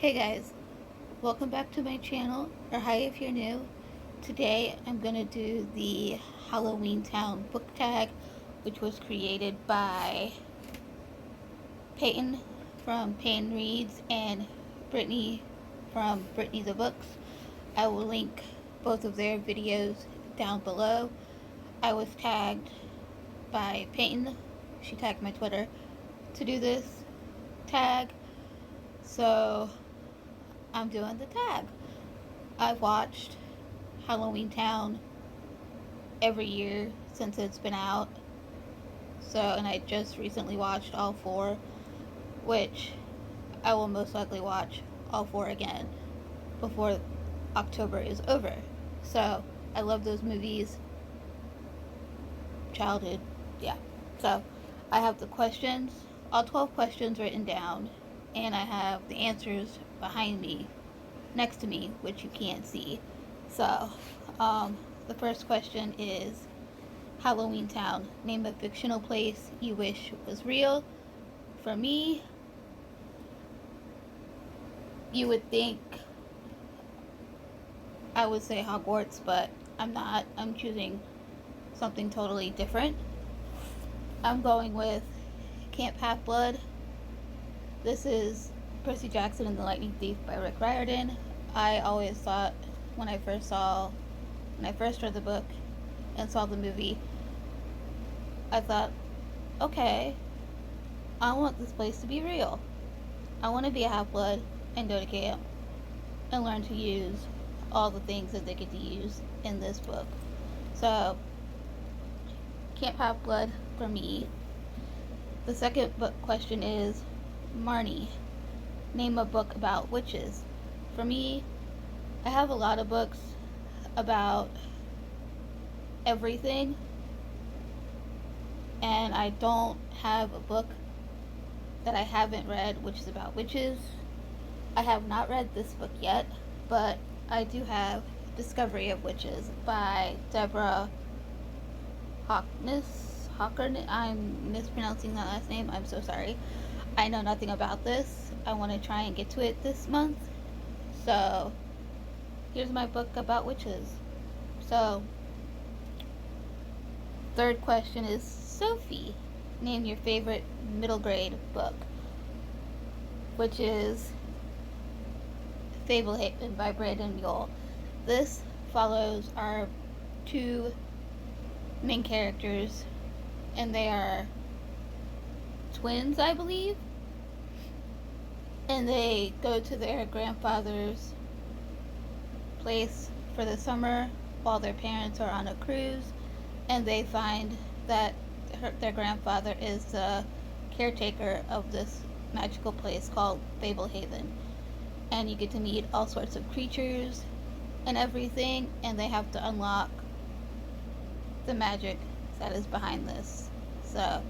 Hey guys, welcome back to my channel, or hi if you're new. Today I'm going to do the Halloweentown book tag, which was created by Peyton from Peyton Reads and Brittany from Brittany the Books. I will link both of their videos down below. I was tagged by Peyton, she tagged my Twitter, to do this tag, so I'm doing the tag. I've watched Halloweentown every year since it's been out. So, and I just recently watched all four, which I will most likely watch all four again before October is over. So, I love those movies. Childhood, yeah. So, I have the questions, all 12 questions written down, and I have the answers behind me, next to me, which you can't see. So, the first question is Halloweentown. Name a fictional place you wish was real. For me, you would think I would say Hogwarts, but I'm not. I'm choosing something totally different. I'm going with Camp Half-Blood. This is Percy Jackson and the Lightning Thief by Rick Riordan. I always thought when I first read the book and saw the movie, I thought, okay, I want this place to be real. I want to be a half-blood and go to camp and learn to use all the things that they get to use in this book. So, Camp Half-Blood for me. The second book question is Marnie. Name a book about witches. For me, I have a lot of books about everything, and I don't have a book that I haven't read which is about witches. I have not read this book yet, but I do have Discovery of Witches by Deborah Hockerness. I'm mispronouncing that last name. I'm so sorry. I know nothing about this. I want to try and get to it this month. So, here's my book about witches. So, third question is Sophie. Name your favorite middle grade book, which is Fablehaven by Brandon Mule. This follows our two main characters, and they are twins, I believe, and they go to their grandfather's place for the summer while their parents are on a cruise, and they find that their grandfather is the caretaker of this magical place called Fablehaven, and you get to meet all sorts of creatures and everything, and they have to unlock the magic that is behind this. So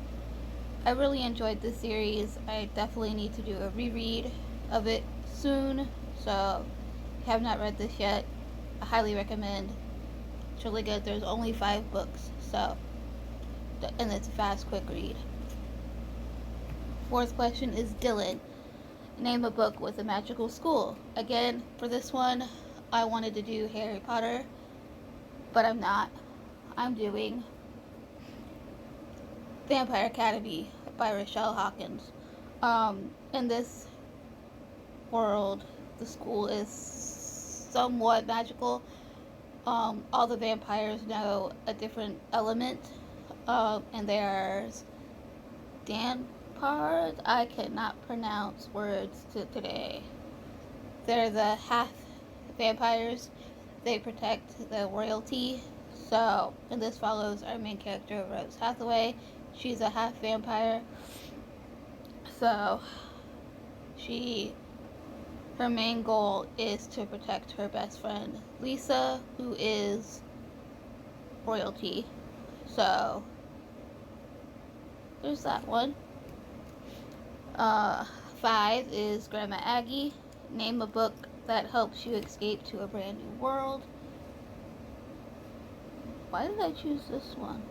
I really enjoyed this series. I definitely need to do a reread of it soon. So if you have not read this yet, I highly recommend. It's really good. There's only 5 books, so, and it's a fast, quick read. Fourth question is Dylan. Name a book with a magical school. Again, for this one, I wanted to do Harry Potter, but I'm not. I'm doing Vampire Academy by Rochelle Hawkins. In this world, the school is somewhat magical. All the vampires know a different element, and there's Danpard. I cannot pronounce words today. They're the half vampires. They protect the royalty. So, and this follows our main character, Rose Hathaway. She's a half vampire. So, her main goal is to protect her best friend, Lisa, who is royalty. So, there's that one. 5 is Grandma Aggie. Name a book that helps you escape to a brand new world. Why did I choose this one?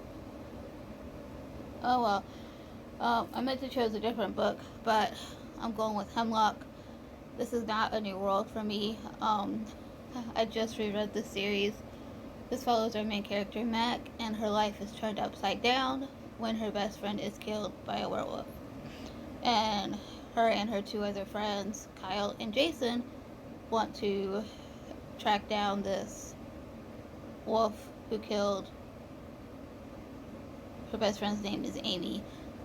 Oh well. I meant to choose a different book, but I'm going with Hemlock. This is not a new world for me. I just reread the series. This follows our main character, Mac, and her life is turned upside down when her best friend is killed by a werewolf. And her 2 other friends, Kyle and Jason, want to track down this wolf who killed her best friend's name is Amy,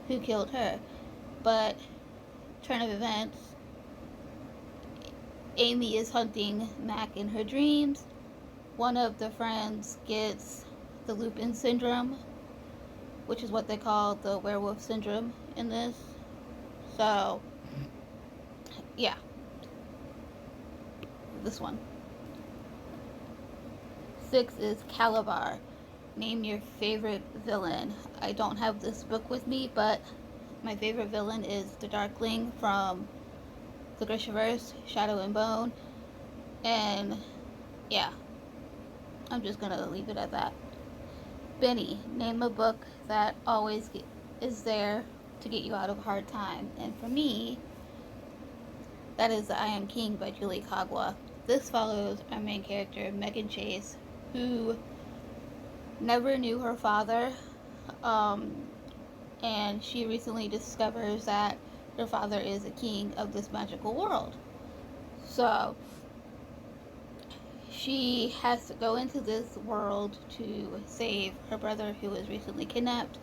who killed her. But turn of events, Amy is hunting Mac in her dreams. One of the friends gets the Lupin syndrome, which is what they call the werewolf syndrome in this. So, yeah. This one. 6 is Calabar. Name your favorite villain. I don't have this book with me, but my favorite villain is the Darkling from the Grishaverse, Shadow and Bone. And yeah, I'm just gonna leave it at that. Benny, name a book that always is there to get you out of a hard time. And for me, that is I Am King by Julie Kagwa. This follows our main character, Megan Chase, who never knew her father, and she recently discovers that her father is a king of this magical world. So she has to go into this world to save her brother, who was recently kidnapped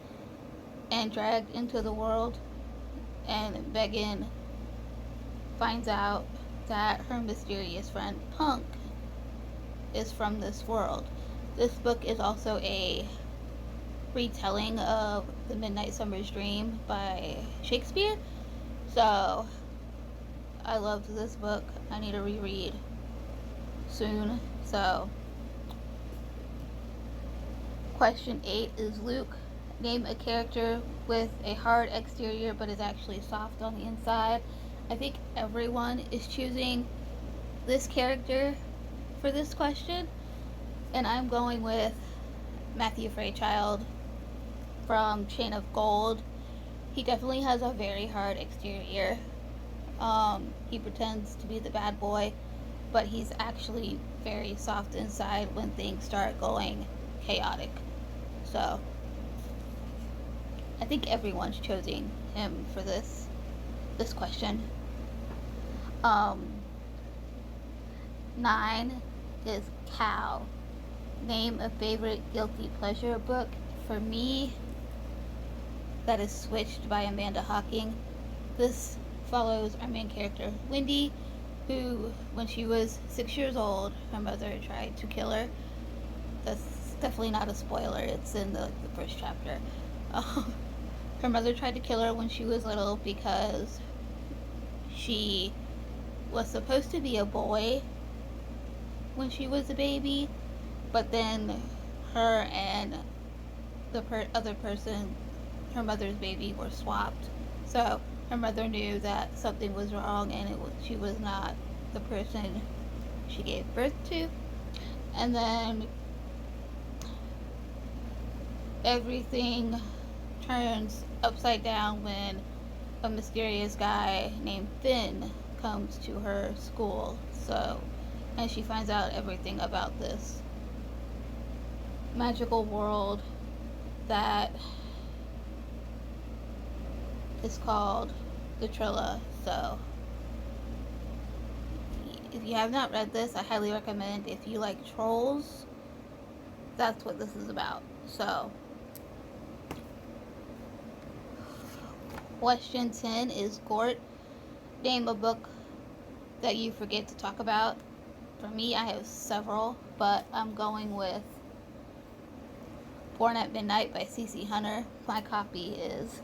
and dragged into the world. And Megan finds out that her mysterious friend Punk is from this world. This book is also a retelling of The Midnight Summer's Dream by Shakespeare. So I loved this book. I need to reread soon. So question 8 is Luke. Name a character with a hard exterior but is actually soft on the inside. I think everyone is choosing this character for this question, and I'm going with Matthew Freychild from Chain of Gold. He definitely has a very hard exterior. He pretends to be the bad boy, but he's actually very soft inside when things start going chaotic. So I think everyone's choosing him for this question. 9 is Cow. Name a favorite guilty pleasure book. For me, that is Switched by Amanda Hocking. This follows our main character, Wendy, who, when she was 6 years old, her mother tried to kill her. That's definitely not a spoiler. It's in the first chapter. Her mother tried to kill her when she was little because she was supposed to be a boy when she was a baby, but then her and the other person, her mother's baby, were swapped. So her mother knew that something was wrong, and she was not the person she gave birth to. And then everything turns upside down when a mysterious guy named Finn comes to her school. So, and she finds out everything about this magical world that is called the Trilla. So if you have not read this, I highly recommend. If you like trolls, that's what this is about. So question 10 is Gort. Name a book that you forget to talk about. For me, I have several, but I'm going with Born at Midnight by C.C. Hunter. My copy is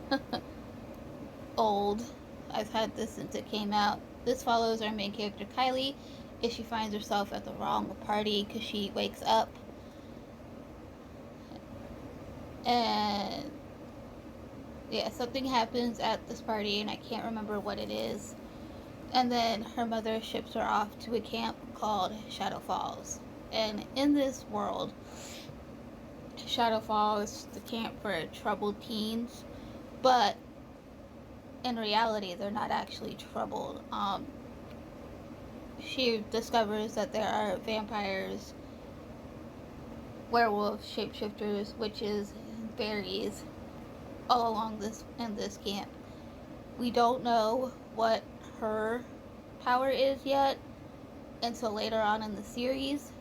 old. I've had this since it came out. This follows our main character, Kylie, if she finds herself at the wrong party because she wakes up and yeah, something happens at this party and I can't remember what it is. And then her mother ships her off to a camp called Shadow Falls. And in this world, Shadow Falls is the camp for troubled teens, but in reality, they're not actually troubled. she discovers that there are vampires, werewolves, shapeshifters, witches, fairies all along this camp. We don't know what her power is yet until later on in the series,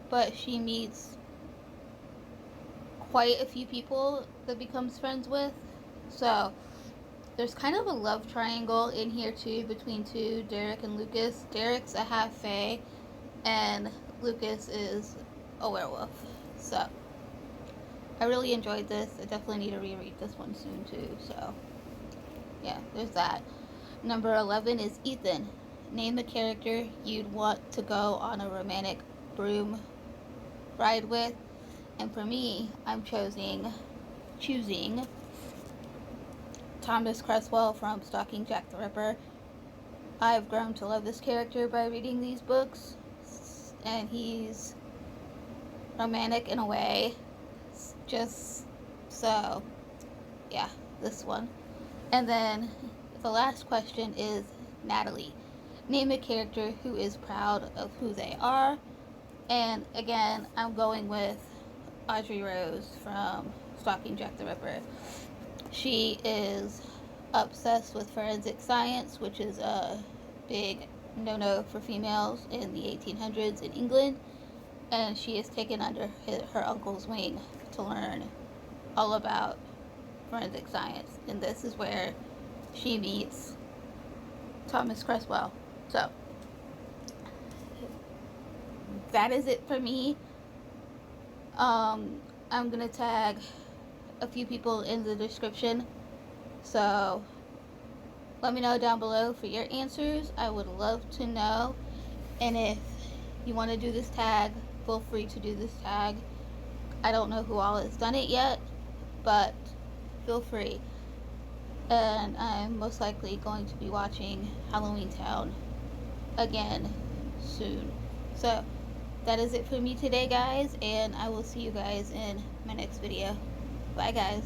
but she meets quite a few people that becomes friends with. So there's kind of a love triangle in here too between Derek and Lucas. Derek's a half fae and Lucas is a werewolf. So I really enjoyed this. I definitely need to reread this one soon too. So yeah, there's that. Number 11 is Ethan. Name a character you'd want to go on a romantic broom ride with. And for me, I'm choosing Thomas Cresswell from Stalking Jack the Ripper. I've grown to love this character by reading these books, and he's romantic in a way. Just so, yeah, this one. And then the last question is Natalie. Name a character who is proud of who they are. And again, I'm going with Audrey Rose from Stalking Jack the Ripper. She is obsessed with forensic science, which is a big no-no for females in the 1800s in England. And she is taken under her uncle's wing to learn all about forensic science. And this is where she meets Thomas Cresswell. So that is it for me. I'm gonna tag a few people in the description, so let me know down below for your answers. I would love to know. And if you want to do this tag, feel free to do this tag. I don't know who all has done it yet, but feel free. And I'm most likely going to be watching Halloweentown again soon. So that is it for me today, guys, and I will see you guys in my next video. Bye, guys.